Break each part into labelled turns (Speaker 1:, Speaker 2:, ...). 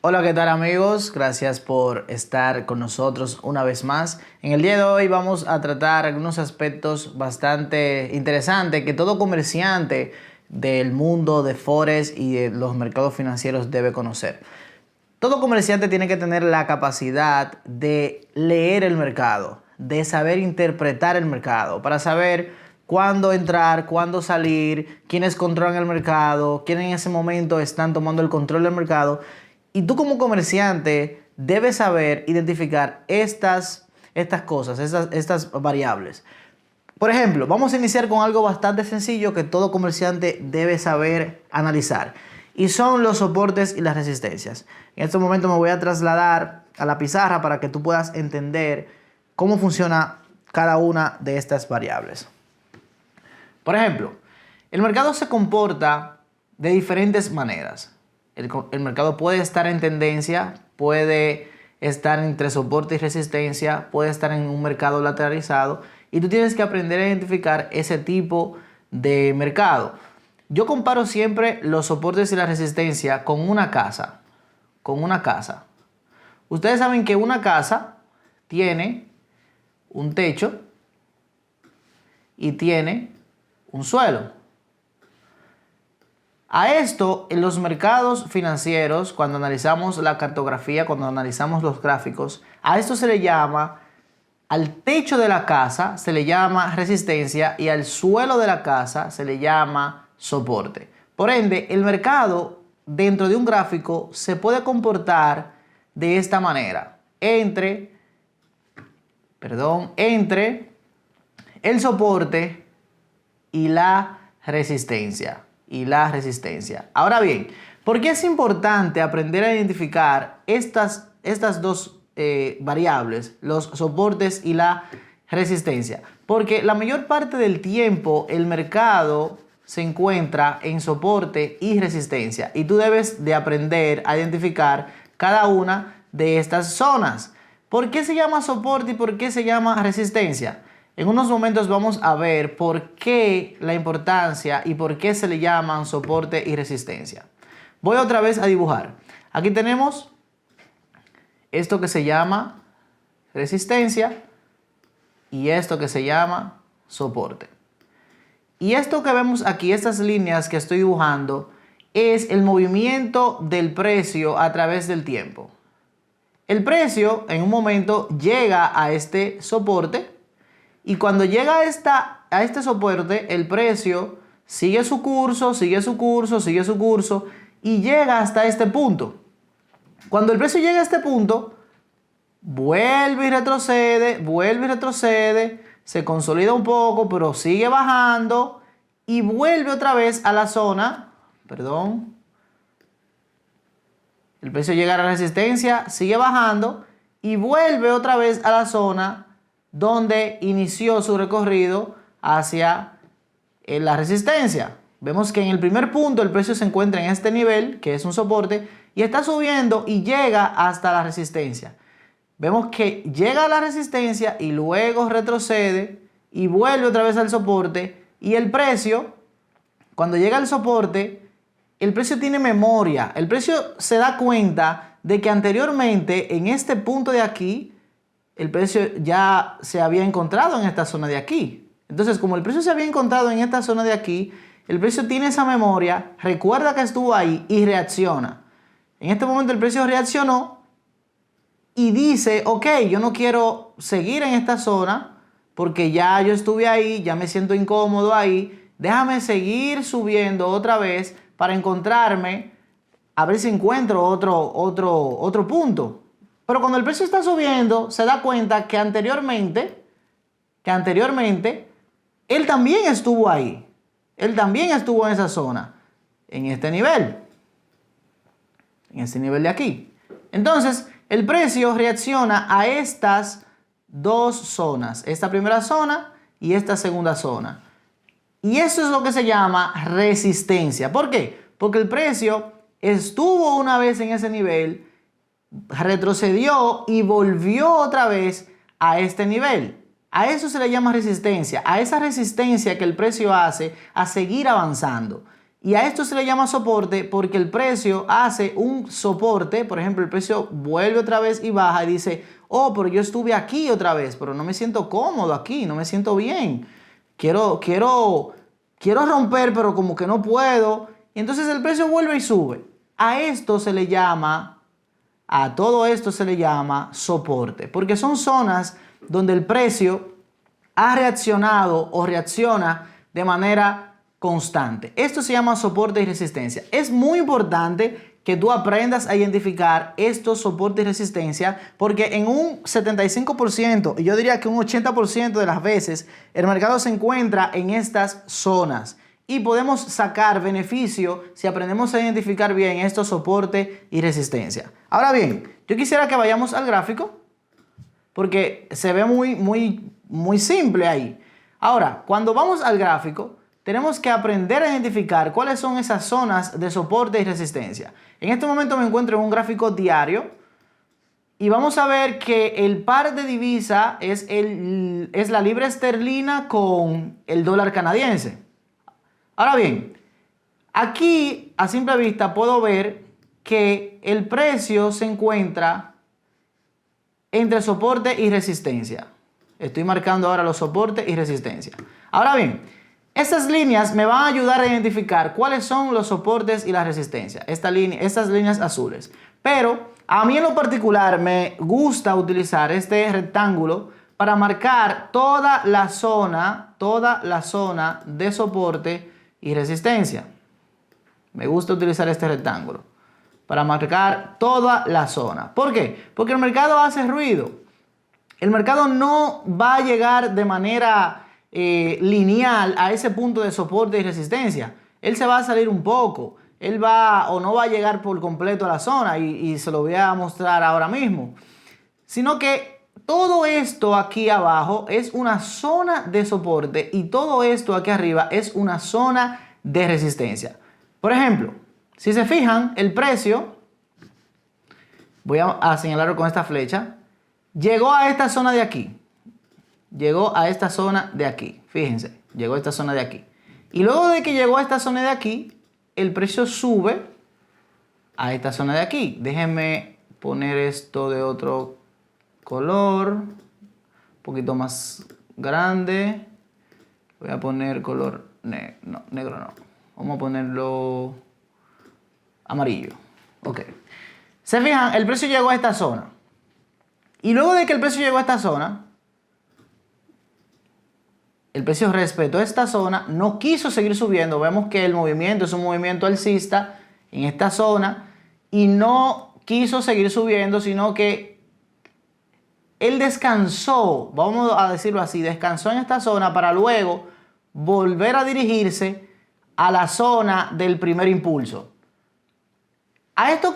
Speaker 1: Hola, ¿qué tal amigos? Gracias por estar con nosotros una vez más. En el día de hoy vamos a tratar algunos aspectos bastante interesantes que todo comerciante del mundo de Forex y de los mercados financieros debe conocer. Todo comerciante tiene que tener la capacidad de leer el mercado, de saber interpretar el mercado, para saber cuándo entrar, cuándo salir, quiénes controlan el mercado, quiénes en ese momento están tomando el control del mercado. Y tú como comerciante debes saber identificar estas cosas, estas variables. Por ejemplo, vamos a iniciar con algo bastante sencillo que todo comerciante debe saber analizar. Y son los soportes y las resistencias. En este momento me voy a trasladar a la pizarra para que tú puedas entender cómo funciona cada una de estas variables. Por ejemplo, el mercado se comporta de diferentes maneras. El mercado puede estar en tendencia, puede estar entre soporte y resistencia, puede estar en un mercado lateralizado y tú tienes que aprender a identificar ese tipo de mercado. Yo comparo siempre los soportes y la resistencia con una casa. Ustedes saben que una casa tiene un techo y tiene un suelo. A esto, en los mercados financieros, cuando analizamos la cartografía, cuando analizamos los gráficos, a esto se le llama, al techo de la casa se le llama resistencia y al suelo de la casa se le llama soporte. Por ende, el mercado dentro de un gráfico se puede comportar de esta manera, entre el soporte y la resistencia. Ahora bien, ¿por qué es importante aprender a identificar estas dos variables, los soportes y la resistencia? Porque la mayor parte del tiempo el mercado se encuentra en soporte y resistencia y tú debes de aprender a identificar cada una de estas zonas. ¿Por qué se llama soporte y por qué se llama resistencia? En unos momentos vamos a ver por qué la importancia y por qué se le llaman soporte y resistencia. Voy otra vez a dibujar. Aquí tenemos esto que se llama resistencia y esto que se llama soporte. Y esto que vemos aquí, estas líneas que estoy dibujando, es el movimiento del precio a través del tiempo. El precio en un momento llega a este soporte. Y cuando llega a este soporte, el precio sigue su curso y llega hasta este punto. Cuando el precio llega a este punto, vuelve y retrocede, se consolida un poco, pero sigue bajando y vuelve otra vez a la zona, El precio llega a la resistencia, sigue bajando y vuelve otra vez a la zona donde inició su recorrido hacia la resistencia. Vemos que en el primer punto el precio se encuentra en este nivel, que es un soporte, y está subiendo y llega hasta la resistencia. Vemos que llega a la resistencia y luego retrocede y vuelve otra vez al soporte. Y el precio, cuando llega al soporte, el precio tiene memoria. El precio se da cuenta de que anteriormente en este punto de aquí, el precio ya se había encontrado en esta zona de aquí. Entonces, como el precio se había encontrado en esta zona de aquí, el precio tiene esa memoria, recuerda que estuvo ahí y reacciona. En este momento el precio reaccionó y dice, ok, yo no quiero seguir en esta zona porque ya yo estuve ahí, ya me siento incómodo ahí, déjame seguir subiendo otra vez para encontrarme, a ver si encuentro otro punto. Pero cuando el precio está subiendo, se da cuenta que anteriormente él también estuvo ahí. Él también estuvo en esa zona, en este nivel de aquí. Entonces, el precio reacciona a estas dos zonas, esta primera zona y esta segunda zona. Y eso es lo que se llama resistencia. ¿Por qué? Porque el precio estuvo una vez en ese nivel, retrocedió y volvió otra vez a este nivel. A eso se le llama resistencia, a esa resistencia que el precio hace a seguir avanzando. Y a esto se le llama soporte porque el precio hace un soporte. Por ejemplo, el precio vuelve otra vez y baja y dice, oh, pero yo estuve aquí otra vez, pero no me siento cómodo aquí, no me siento bien. Quiero romper, pero como que no puedo. Y entonces el precio vuelve y sube. A todo esto se le llama soporte, porque son zonas donde el precio ha reaccionado o reacciona de manera constante. Esto se llama soporte y resistencia. Es muy importante que tú aprendas a identificar estos soportes y resistencia, porque en un 75%, y yo diría que un 80% de las veces, el mercado se encuentra en estas zonas. Y podemos sacar beneficio si aprendemos a identificar bien estos soportes y resistencia. Ahora bien, yo quisiera que vayamos al gráfico, porque se ve muy simple ahí. Ahora, cuando vamos al gráfico, tenemos que aprender a identificar cuáles son esas zonas de soporte y resistencia. En este momento me encuentro en un gráfico diario y vamos a ver que el par de divisa es la libra esterlina con el dólar canadiense. Ahora bien, aquí a simple vista puedo ver que el precio se encuentra entre soporte y resistencia. Estoy marcando ahora los soportes y resistencia. Ahora bien, estas líneas me van a ayudar a identificar cuáles son los soportes y la resistencia. Estas líneas azules. Pero a mí en lo particular me gusta utilizar este rectángulo para marcar toda la zona de soporte y resistencia. Me gusta utilizar este rectángulo para marcar toda la zona. ¿Por qué? Porque el mercado hace ruido. El mercado no va a llegar de manera lineal a ese punto de soporte y resistencia. Él se va a salir un poco. Él va o no va a llegar por completo a la zona y se lo voy a mostrar ahora mismo. Sino que todo esto aquí abajo es una zona de soporte y todo esto aquí arriba es una zona de resistencia. Por ejemplo, si se fijan, el precio, voy a señalarlo con esta flecha, llegó a esta zona de aquí. Llegó a esta zona de aquí. Fíjense, llegó a esta zona de aquí. Y luego de que llegó a esta zona de aquí, el precio sube a esta zona de aquí. Déjenme poner esto de otro color, un poquito más grande. Voy a poner color negro no. Vamos a ponerlo amarillo. Ok. Se fijan, el precio llegó a esta zona. Y luego de que el precio llegó a esta zona, el precio respetó esta zona, no quiso seguir subiendo. Vemos que el movimiento es un movimiento alcista en esta zona y no quiso seguir subiendo, sino que él descansó, vamos a decirlo así, descansó en esta zona para luego volver a dirigirse a la zona del primer impulso. A esto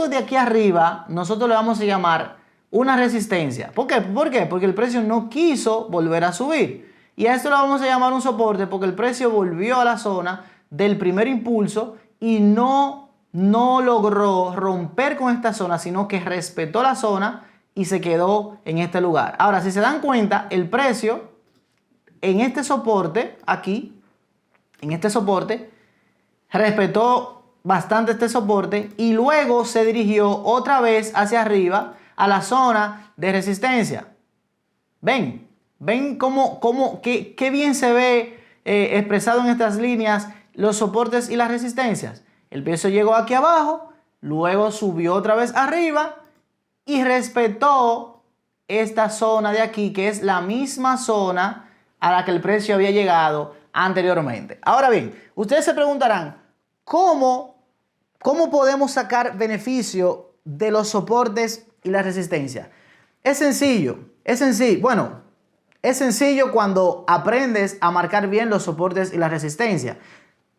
Speaker 1: de aquí arriba nosotros le vamos a llamar una resistencia. ¿Por qué? Porque el precio no quiso volver a subir. Y a esto le vamos a llamar un soporte porque el precio volvió a la zona del primer impulso y no logró romper con esta zona, sino que respetó la zona y se quedó en este lugar. Ahora, si se dan cuenta, el precio en este soporte, aquí, en este soporte, respetó bastante este soporte y luego se dirigió otra vez hacia arriba a la zona de resistencia. Ven qué bien se ve expresado en estas líneas los soportes y las resistencias. El precio llegó aquí abajo, luego subió otra vez arriba y respetó esta zona de aquí, que es la misma zona a la que el precio había llegado anteriormente. Ahora bien, ustedes se preguntarán, ¿cómo podemos sacar beneficio de los soportes y la resistencia? Es sencillo. Bueno, es sencillo cuando aprendes a marcar bien los soportes y la resistencia.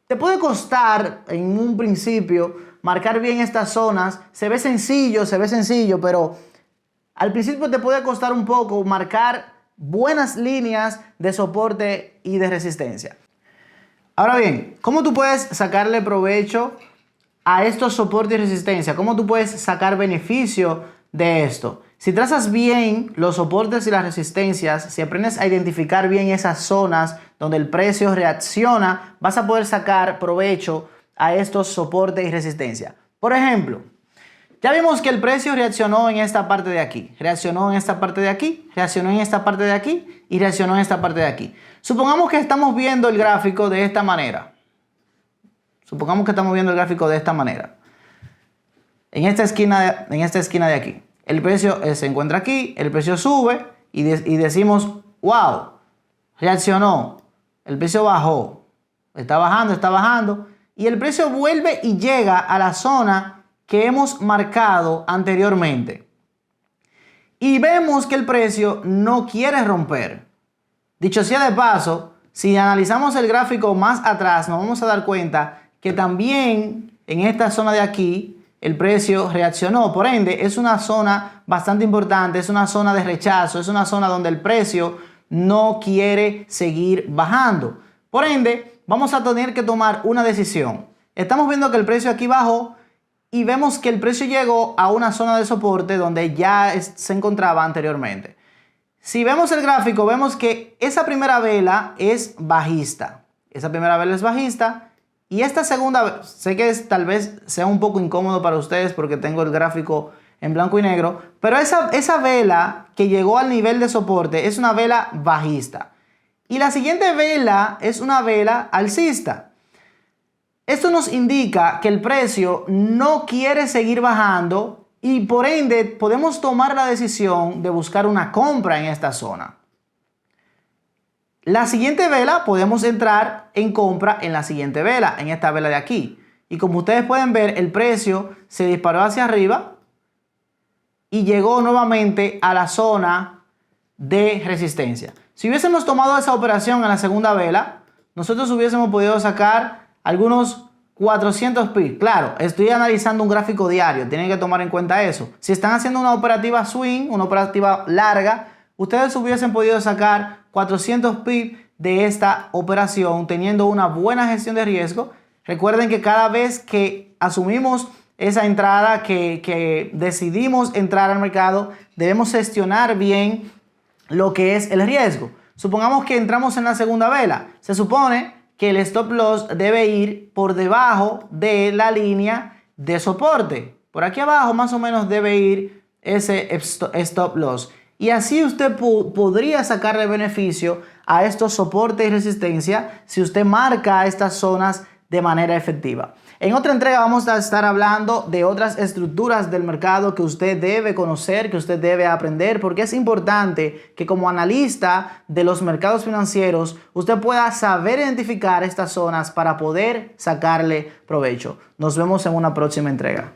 Speaker 1: Te puede costar en un principio marcar bien estas zonas. Se ve sencillo, pero al principio te puede costar un poco marcar buenas líneas de soporte y de resistencia. Ahora bien, ¿cómo tú puedes sacarle provecho a estos soportes y resistencia? ¿Cómo tú puedes sacar beneficio de esto? Si trazas bien los soportes y las resistencias, si aprendes a identificar bien esas zonas donde el precio reacciona, vas a poder sacar provecho a estos soportes y resistencia. Por ejemplo, ya vimos que el precio reaccionó en esta parte de aquí, reaccionó en esta parte de aquí, reaccionó en esta parte de aquí y reaccionó en esta parte de aquí. Supongamos que estamos viendo el gráfico de esta manera. Supongamos que estamos viendo el gráfico de esta manera. En esta esquina de aquí. El precio se encuentra aquí, el precio sube y decimos, wow, reaccionó, el precio bajó, está bajando y el precio vuelve y llega a la zona que hemos marcado anteriormente. Y vemos que el precio no quiere romper. Dicho sea de paso, si analizamos el gráfico más atrás, nos vamos a dar cuenta que también en esta zona de aquí el precio reaccionó. Por ende, es una zona bastante importante, es una zona de rechazo, es una zona donde el precio no quiere seguir bajando. Por ende, vamos a tener que tomar una decisión. Estamos viendo que el precio aquí bajó y vemos que el precio llegó a una zona de soporte donde ya se encontraba anteriormente. Si vemos el gráfico, vemos que esa primera vela es bajista. Esa primera vela es bajista. Y esta segunda, sé que tal vez sea un poco incómodo para ustedes porque tengo el gráfico en blanco y negro, pero esa vela que llegó al nivel de soporte es una vela bajista. Y la siguiente vela es una vela alcista. Esto nos indica que el precio no quiere seguir bajando y por ende podemos tomar la decisión de buscar una compra en esta zona. La siguiente vela podemos entrar en compra en la siguiente vela, en esta vela de aquí. Y como ustedes pueden ver, el precio se disparó hacia arriba y llegó nuevamente a la zona de resistencia. Si hubiésemos tomado esa operación en la segunda vela, nosotros hubiésemos podido sacar algunos 400 pips. Claro, estoy analizando un gráfico diario, tienen que tomar en cuenta eso. Si están haciendo una operativa swing, una operativa larga, ustedes hubiesen podido sacar 400 pips de esta operación teniendo una buena gestión de riesgo. Recuerden que cada vez que asumimos esa entrada, que decidimos entrar al mercado, debemos gestionar bien lo que es el riesgo. Supongamos que entramos en la segunda vela. Se supone que el stop loss debe ir por debajo de la línea de soporte. Por aquí abajo más o menos debe ir ese stop loss. Y así usted podría sacarle beneficio a estos soportes y resistencia si usted marca estas zonas de manera efectiva. En otra entrega vamos a estar hablando de otras estructuras del mercado que usted debe conocer, que usted debe aprender, porque es importante que como analista de los mercados financieros usted pueda saber identificar estas zonas para poder sacarle provecho. Nos vemos en una próxima entrega.